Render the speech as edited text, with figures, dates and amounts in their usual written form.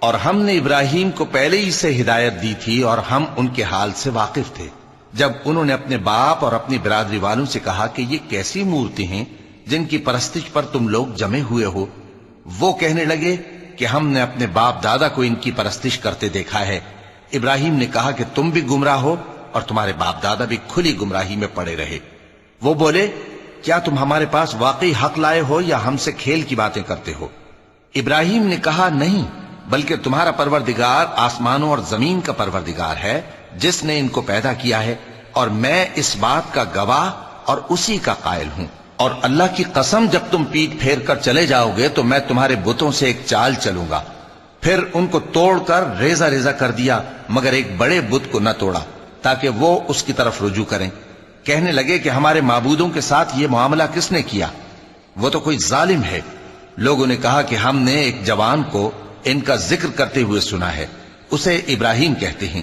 اور ہم نے ابراہیم کو پہلے ہی سے ہدایت دی تھی اور ہم ان کے حال سے واقف تھے جب انہوں نے اپنے باپ اور اپنی برادری والوں سے کہا کہ یہ کیسی مورتی ہیں جن کی پرستش پر تم لوگ جمے ہوئے ہو۔ وہ کہنے لگے کہ ہم نے اپنے باپ دادا کو ان کی پرستش کرتے دیکھا ہے۔ ابراہیم نے کہا کہ تم بھی گمراہ ہو اور تمہارے باپ دادا بھی کھلی گمراہی میں پڑے رہے۔ وہ بولے کیا تم ہمارے پاس واقعی حق لائے ہو یا ہم سے کھیل کی باتیں کرتے ہو؟ ابراہیم نے کہا نہیں، بلکہ تمہارا پروردگار آسمانوں اور زمین کا پروردگار ہے جس نے ان کو پیدا کیا ہے، اور میں اس بات کا گواہ اور اسی کا قائل ہوں۔ اور اللہ کی قسم جب تم پیٹ پھیر کر چلے جاؤ گے تو میں تمہارے بتوں سے ایک چال چلوں گا۔ پھر ان کو توڑ کر ریزہ ریزہ کر دیا، مگر ایک بڑے بت کو نہ توڑا تاکہ وہ اس کی طرف رجوع کریں۔ کہنے لگے کہ ہمارے معبودوں کے ساتھ یہ معاملہ کس نے کیا؟ وہ تو کوئی ظالم ہے۔ لوگوں نے کہا کہ ہم نے ایک جوان کو ان کا ذکر کرتے ہوئے سنا ہے، اسے ابراہیم کہتے ہیں۔